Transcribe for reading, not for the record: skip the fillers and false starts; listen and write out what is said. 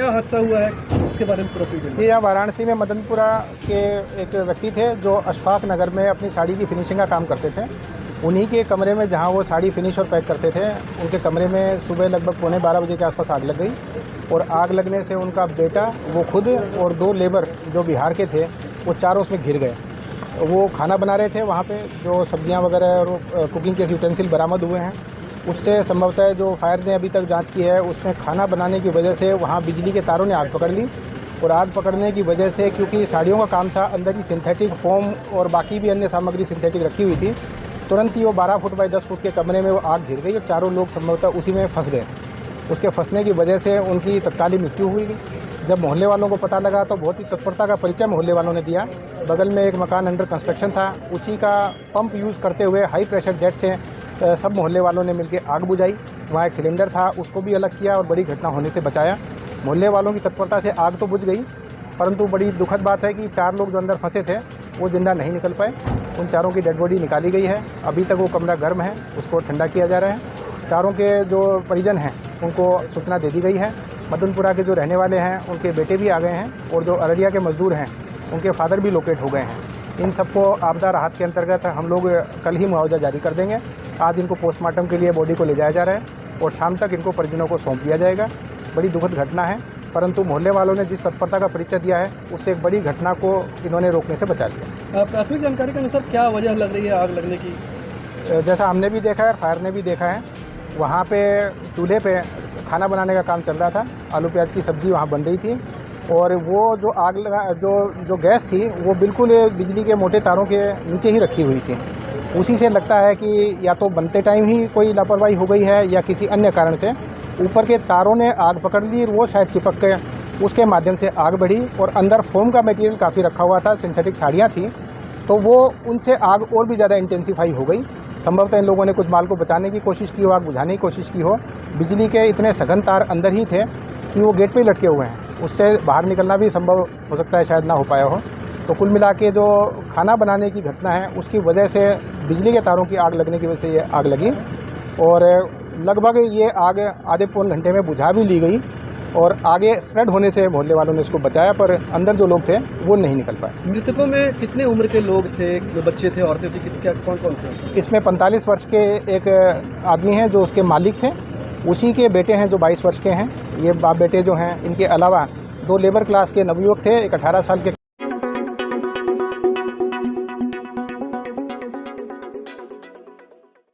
क्या हादसा हुआ है, इसके बारे में पूरा डिटेल। ये यहाँ वाराणसी में मदनपुरा के एक व्यक्ति थे जो अशफाक नगर में अपनी साड़ी की फिनिशिंग का काम करते थे। उन्हीं के कमरे में जहाँ वो साड़ी फिनिश और पैक करते थे, उनके कमरे में सुबह लगभग 11:15 बजे के आसपास आग लग गई और आग लगने से उनका बेटा, वो खुद और 2 लेबर जो बिहार के थे, वो चारों उसमें घिर गए। वो खाना बना रहे थे वहाँ पे, जो सब्जियाँ वगैरह और कुकिंग के यूटेंसिल बरामद हुए हैं। उससे संभवतः जो फायर ने अभी तक जांच की है, उसमें खाना बनाने की वजह से वहाँ बिजली के तारों ने आग पकड़ ली और आग पकड़ने की वजह से, क्योंकि साड़ियों का काम था, अंदर ही सिंथेटिक फोम और बाकी भी अन्य सामग्री सिंथेटिक रखी हुई थी। तुरंत ही वो 12 फुट बाई 10 फुट के कमरे में वो आग घिर गई और चारों लोग संभवतः उसी में फंस गए। उसके फंसने की वजह से उनकी तत्कालीन मृत्यु हुई। जब मोहल्ले वालों को पता लगा तो बहुत ही तत्परता का परिचय मोहल्ले वालों ने दिया। बगल में एक मकान अंडर कंस्ट्रक्शन था, उसी का पंप यूज़ करते हुए हाई प्रेशर जेट से सब मोहल्ले वालों ने मिलकर आग बुझाई। वहाँ एक सिलेंडर था, उसको भी अलग किया और बड़ी घटना होने से बचाया। मोहल्ले वालों की तत्परता से आग तो बुझ गई, परंतु बड़ी दुखद बात है कि 4 लोग जो अंदर फंसे थे वो जिंदा नहीं निकल पाए। उन चारों की डेड बॉडी निकाली गई है। अभी तक वो कमरा गर्म है, उसको ठंडा किया जा रहा है। चारों के जो परिजन हैं उनको सूचना दे दी गई है। मदनपुरा के जो रहने वाले हैं उनके बेटे भी आ गए हैं और जो अररिया के मजदूर हैं उनके फादर भी लोकेट हो गए हैं। इन सबको आपदा राहत के अंतर्गत हम लोग कल ही मुआवजा जारी कर देंगे। आज इनको पोस्टमार्टम के लिए बॉडी को ले जाया जा रहा है और शाम तक इनको परिजनों को सौंप दिया जाएगा। बड़ी दुखद घटना है, परंतु मोहल्ले वालों ने जिस तत्परता का परिचय दिया है, उससे एक बड़ी घटना को इन्होंने रोकने से बचा लिया। प्राथमिक जानकारी के अनुसार क्या वजह लग रही है आग लगने की? जैसा हमने भी देखा है, फायर ने भी देखा है, वहाँ पे चूल्हे पे खाना बनाने का काम चल रहा था। आलू प्याज की सब्ज़ी वहाँ बन रही थी और वो जो आग लगा, जो गैस थी, वो बिल्कुल बिजली के मोटे तारों के नीचे ही रखी हुई थी। उसी से लगता है कि या तो बनते टाइम ही कोई लापरवाही हो गई है या किसी अन्य कारण से ऊपर के तारों ने आग पकड़ ली और वो शायद चिपक के उसके माध्यम से आग बढ़ी। और अंदर फोम का मटेरियल काफ़ी रखा हुआ था, सिंथेटिक साड़ियाँ थी, तो वो उनसे आग और भी ज़्यादा इंटेंसीफाई हो गई। संभवतः इन लोगों ने कुछ माल को बचाने की कोशिश की हो, आग बुझाने की कोशिश की हो। बिजली के इतने सघन तार अंदर ही थे कि वो गेट पे ही लटके हुए हैं, उससे बाहर निकलना भी संभव हो सकता है शायद ना हो पाया हो। तो कुल मिला के जो खाना बनाने की घटना है, उसकी वजह से बिजली के तारों की आग लगने की वजह से ये आग लगी और लगभग ये आग आधे पौन घंटे में बुझा भी ली गई और आगे स्प्रेड होने से मोहल्ले वालों ने इसको बचाया, पर अंदर जो लोग थे वो नहीं निकल पाए। मृतकों में कितने उम्र के लोग थे, बच्चे थे, औरतें थी, क्या कौन कौन थे? इसमें 45 वर्ष के एक आदमी हैं जो उसके मालिक थे, उसी के बेटे हैं जो 22 वर्ष के हैं। ये बाप बेटे जो हैं, इनके अलावा 2 लेबर क्लास के नवयुवक थे, एक 18 साल के